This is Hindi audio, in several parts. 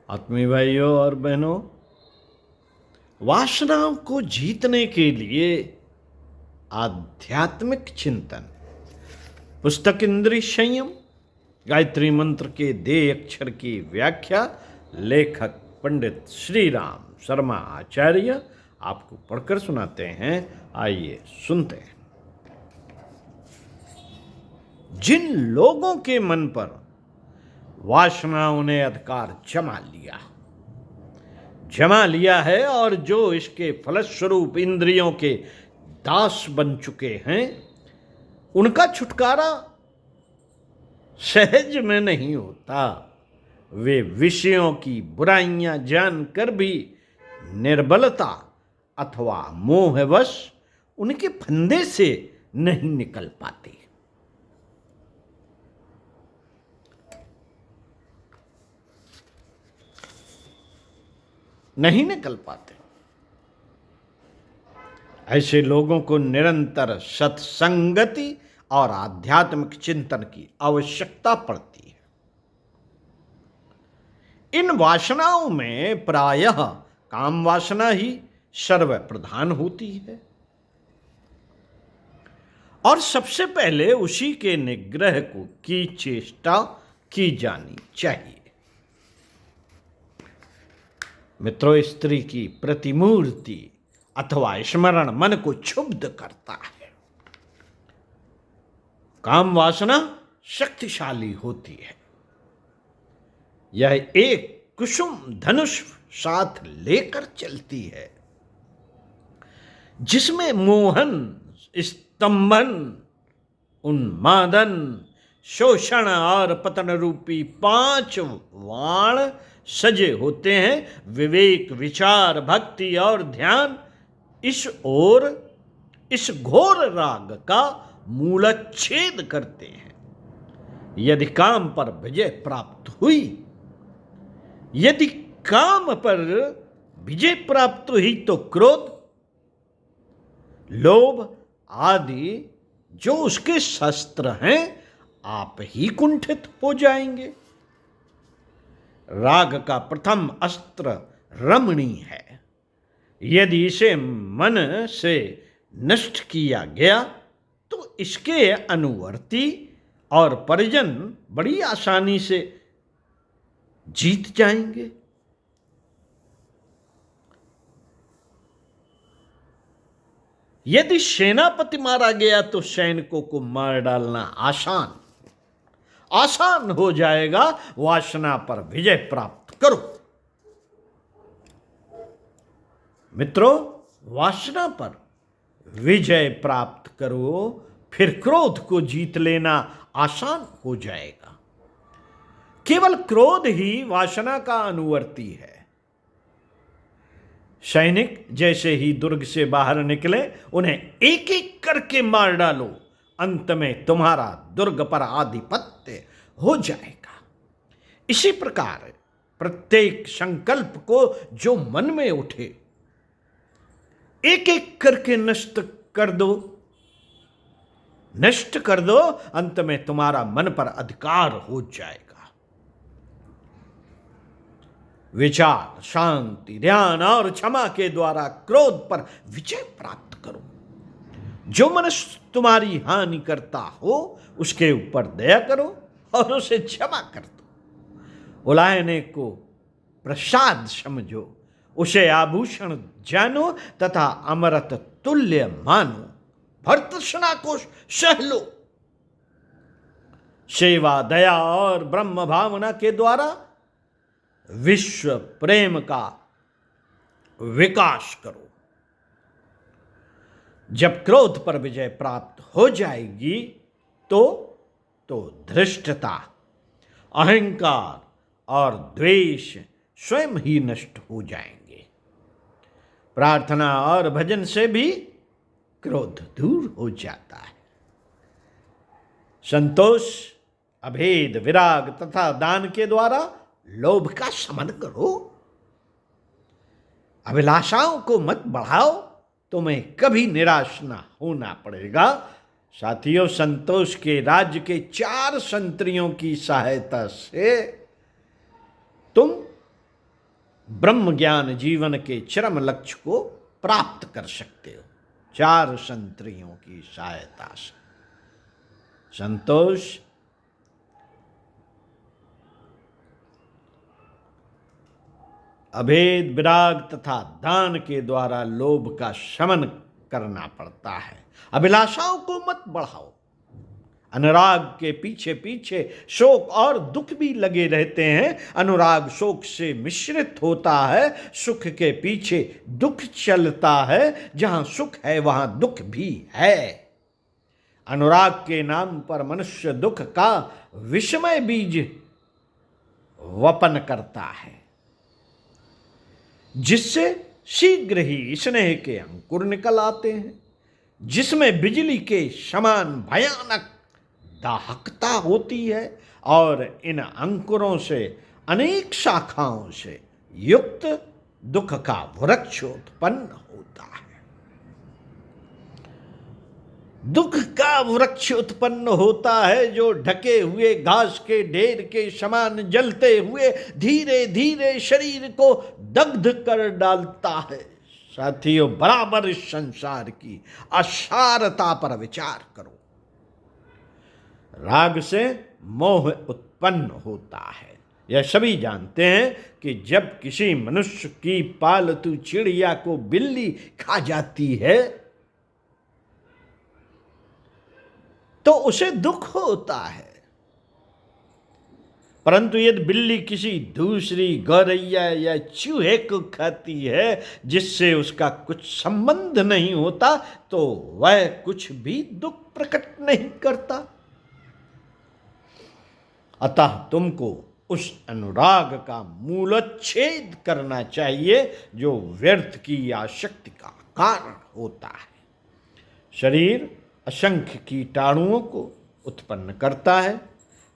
आत्मीय भाइयों और बहनों, वासनाओं को जीतने के लिए आध्यात्मिक चिंतन, पुस्तक इंद्रिय संयम, गायत्री मंत्र के देय अक्षर की व्याख्या लेखक पंडित श्री राम शर्मा आचार्य आपको पढ़कर सुनाते हैं। आइए सुनते हैं। जिन लोगों के मन पर वासनाओं ने अधिकार जमा लिया है और जो इसके फलस्वरूप इंद्रियों के दास बन चुके हैं, उनका छुटकारा सहज में नहीं होता। वे विषयों की बुराइयां जानकर भी निर्बलता अथवा मोहवश उनके फंदे से नहीं निकल पाते। ऐसे लोगों को निरंतर सत्संगति और आध्यात्मिक चिंतन की आवश्यकता पड़ती है। इन वासनाओं में प्रायः काम वासना ही सर्वप्रधान होती है और सबसे पहले उसी के निग्रह की चेष्टा की जानी चाहिए। मित्रों, स्त्री की प्रतिमूर्ति अथवा स्मरण मन को क्षुब्ध करता है। काम वासना शक्तिशाली होती है। यह एक कुसुम धनुष साथ लेकर चलती है, जिसमें मोहन, स्तंभन, उन्मादन, शोषण और पतन रूपी 5 वाण सजे होते हैं। विवेक, विचार, भक्ति और ध्यान इस घोर राग का मूलच्छेद करते हैं। यदि काम पर विजय प्राप्त हुई तो क्रोध, लोभ आदि जो उसके शस्त्र हैं, आप ही कुंठित हो जाएंगे। राग का प्रथम अस्त्र रमणी है। यदि इसे मन से नष्ट किया गया तो इसके अनुवर्ती और परिजन बड़ी आसानी से जीत जाएंगे। यदि सेनापति मारा गया तो सैनिकों को मार डालना आसान हो जाएगा। वासना पर विजय प्राप्त करो। मित्रों, वासना पर विजय प्राप्त करो, फिर क्रोध को जीत लेना आसान हो जाएगा। केवल क्रोध ही वासना का अनुवर्ती है। सैनिक जैसे ही दुर्ग से बाहर निकले, उन्हें एक एक करके मार डालो। अंत में तुम्हारा दुर्ग पर आधिपत्य हो जाएगा। इसी प्रकार प्रत्येक संकल्प को जो मन में उठे, एक एक करके नष्ट कर दो। अंत में तुम्हारा मन पर अधिकार हो जाएगा। विचार, शांति, ध्यान और क्षमा के द्वारा क्रोध पर विजय प्राप्त करो। जो मनुष्य तुम्हारी हानि करता हो, उसके ऊपर दया करो और उसे क्षमा कर दो। उलायने को प्रसाद समझो, उसे आभूषण जानो तथा अमृत तुल्य मानो। भर्त्सना को सह लो। सेवा, दया और ब्रह्म भावना के द्वारा विश्व प्रेम का विकास करो। जब क्रोध पर विजय प्राप्त हो जाएगी तो धृष्टता, अहंकार और द्वेष स्वयं ही नष्ट हो जाएंगे। प्रार्थना और भजन से भी क्रोध दूर हो जाता है। संतोष, अभेद, विराग तथा दान के द्वारा लोभ का शमन करो। अभिलाषाओं को मत बढ़ाओ, तुम्हें कभी निराश ना होना पड़ेगा। साथियों, संतोष के राज्य के 4 संतरियों की सहायता से तुम ब्रह्म ज्ञान जीवन के चरम लक्ष्य को प्राप्त कर सकते हो, 4 संतरियों की सहायता से। संतोष, अभेद, विराग तथा दान के द्वारा लोभ का शमन करना पड़ता है। अभिलाषाओं को मत बढ़ाओ। अनुराग के पीछे पीछे शोक और दुख भी लगे रहते हैं। अनुराग शोक से मिश्रित होता है, सुख के पीछे दुख चलता है। जहां सुख है वहां दुख भी है। अनुराग के नाम पर मनुष्य दुख का विषमय बीज वपन करता है, जिससे शीघ्र ही स्नेह के अंकुर निकल आते हैं, जिसमें बिजली के समान भयानक दाहकता होती है और इन अंकुरों से अनेक शाखाओं से युक्त दुख का वृक्ष उत्पन्न होता है। दुख का वृक्ष उत्पन्न होता है जो ढके हुए घास के ढेर के समान जलते हुए धीरे धीरे शरीर को दग्ध कर डालता है। साथियों, बराबर इस संसार की असारता पर विचार करो। राग से मोह उत्पन्न होता है। यह सभी जानते हैं कि जब किसी मनुष्य की पालतू चिड़िया को बिल्ली खा जाती है तो उसे दुख होता है, परंतु यदि बिल्ली किसी दूसरी गौरैया या चूहे को खाती है जिससे उसका कुछ संबंध नहीं होता तो वह कुछ भी दुख प्रकट नहीं करता। अतः तुमको उस अनुराग का मूलोच्छेद करना चाहिए जो व्यर्थ की आसक्ति का कारण होता है। शरीर असंख्य कीटाणुओं को उत्पन्न करता है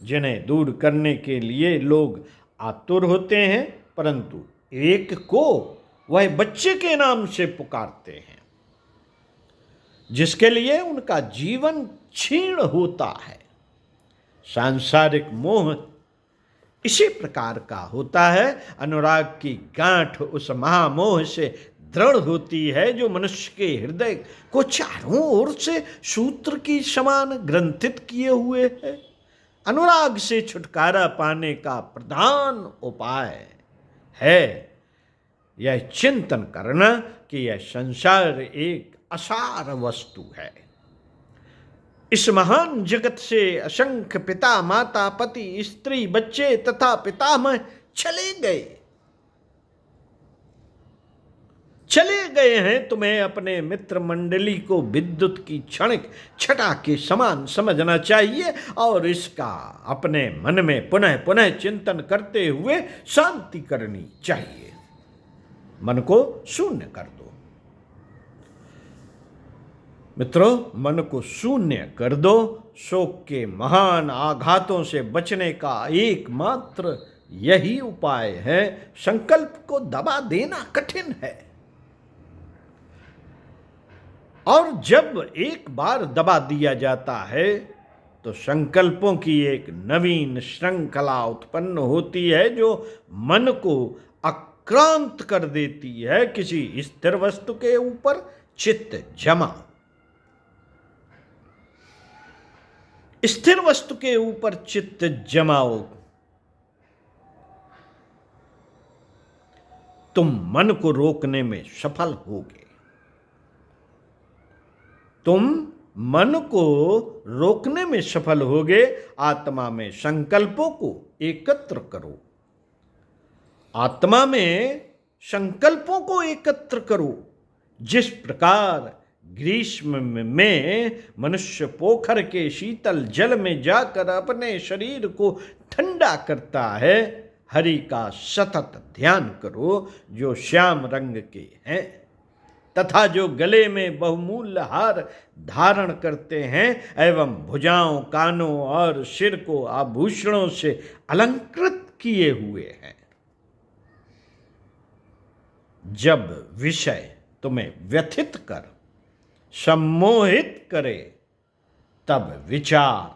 जिन्हें दूर करने के लिए लोग आतुर होते हैं, परंतु एक को वह बच्चे के नाम से पुकारते हैं जिसके लिए उनका जीवन क्षीण होता है। सांसारिक मोह इसी प्रकार का होता है। अनुराग की गांठ उस महामोह से दृढ़ होती है जो मनुष्य के हृदय को चारों ओर से सूत्र की समान ग्रंथित किए हुए है। अनुराग से छुटकारा पाने का प्रधान उपाय है यह चिंतन करना कि यह संसार एक असार वस्तु है। इस महान जगत से असंख्य पिता, माता, पति, स्त्री, बच्चे तथा पितामह चले गए हैं। तुम्हें अपने मित्र मंडली को विद्युत की क्षणिक छटा के समान समझना चाहिए और इसका अपने मन में पुनः पुनः चिंतन करते हुए शांति करनी चाहिए। मन को शून्य कर दो मित्रों, मन को शून्य कर दो। शोक के महान आघातों से बचने का एकमात्र यही उपाय है। संकल्प को दबा देना कठिन है और जब एक बार दबा दिया जाता है तो संकल्पों की एक नवीन श्रृंखला उत्पन्न होती है जो मन को आक्रांत कर देती है। किसी स्थिर वस्तु के ऊपर चित्त जमा, स्थिर वस्तु के ऊपर चित्त जमाओ, तुम मन को रोकने में सफल होगे। तुम मन को रोकने में सफल होगे। आत्मा में संकल्पों को एकत्र करो। आत्मा में संकल्पों को एकत्र करो। जिस प्रकार ग्रीष्म में मनुष्य पोखर के शीतल जल में जाकर अपने शरीर को ठंडा करता है, हरि का सतत ध्यान करो जो श्याम रंग के हैं तथा जो गले में बहुमूल्य हार धारण करते हैं एवं भुजाओं, कानों और सिर को आभूषणों से अलंकृत किए हुए हैं। जब विषय तुम्हें व्यथित कर सम्मोहित करे तब विचार,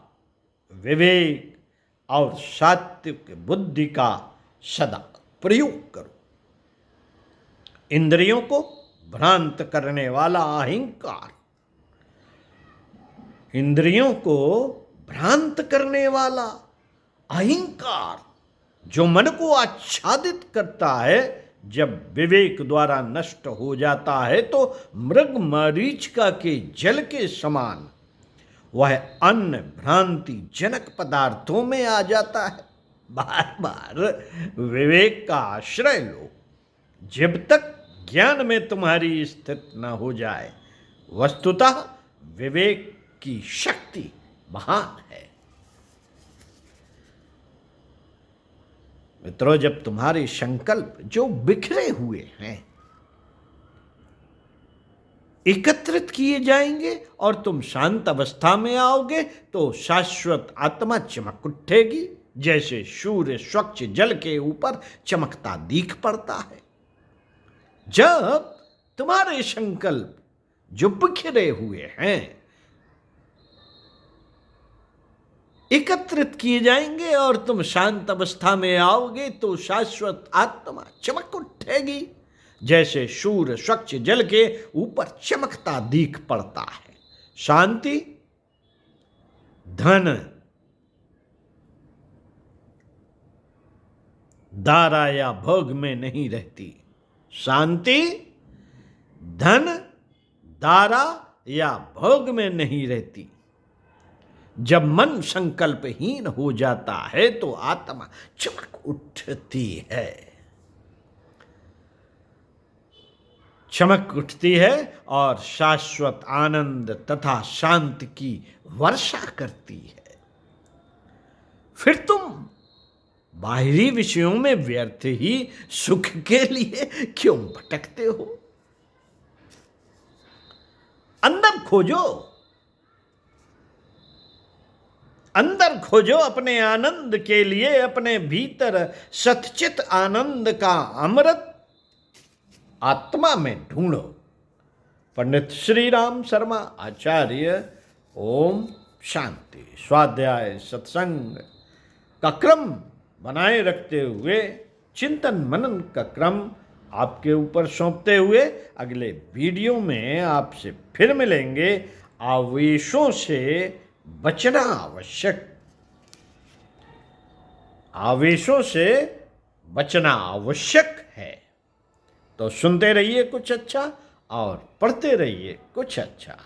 विवेक और सात्विक बुद्धि का सदा प्रयोग करो। इंद्रियों को भ्रांत करने वाला अहंकार, इंद्रियों को भ्रांत करने वाला अहंकार जो मन को आच्छादित करता है, जब विवेक द्वारा नष्ट हो जाता है तो मृग मरीचिका के जल के समान वह अन्य भ्रांति जनक पदार्थों में आ जाता है। बार बार विवेक का आश्रय लो जब तक ज्ञान में तुम्हारी स्थिति न हो जाए। वस्तुतः विवेक की शक्ति महान है। मित्रों, जब तुम्हारे संकल्प जो बिखरे हुए हैं एकत्रित किए जाएंगे और तुम शांत अवस्था में आओगे तो शाश्वत आत्मा चमक उठेगी, जैसे सूर्य स्वच्छ जल के ऊपर चमकता दिख पड़ता है। जब तुम्हारे संकल्प जो बिखरे हुए हैं एकत्रित किए जाएंगे और तुम शांत अवस्था में आओगे तो शाश्वत आत्मा चमक उठेगी, जैसे सूर्य स्वच्छ जल के ऊपर चमकता दिख पड़ता है। शांति धन दारा या भोग में नहीं रहती। शांति धन दारा या भोग में नहीं रहती। जब मन संकल्पहीन हो जाता है तो आत्मा चमक उठती है, चमक उठती है और शाश्वत आनंद तथा शांति की वर्षा करती है। फिर तुम बाहरी विषयों में व्यर्थ ही सुख के लिए क्यों भटकते हो? अंदर खोजो, अंदर खोजो अपने आनंद के लिए, अपने भीतर सतचित आनंद का अमृत आत्मा में ढूंढो। पंडित श्री राम शर्मा आचार्य। ओम शांति। स्वाध्याय सत्संग का क्रम बनाए रखते हुए चिंतन मनन का क्रम आपके ऊपर सौंपते हुए अगले वीडियो में आपसे फिर मिलेंगे। आवेशों से बचना आवश्यक, आवेशों से बचना आवश्यक है। तो सुनते रहिए कुछ अच्छा और पढ़ते रहिए कुछ अच्छा।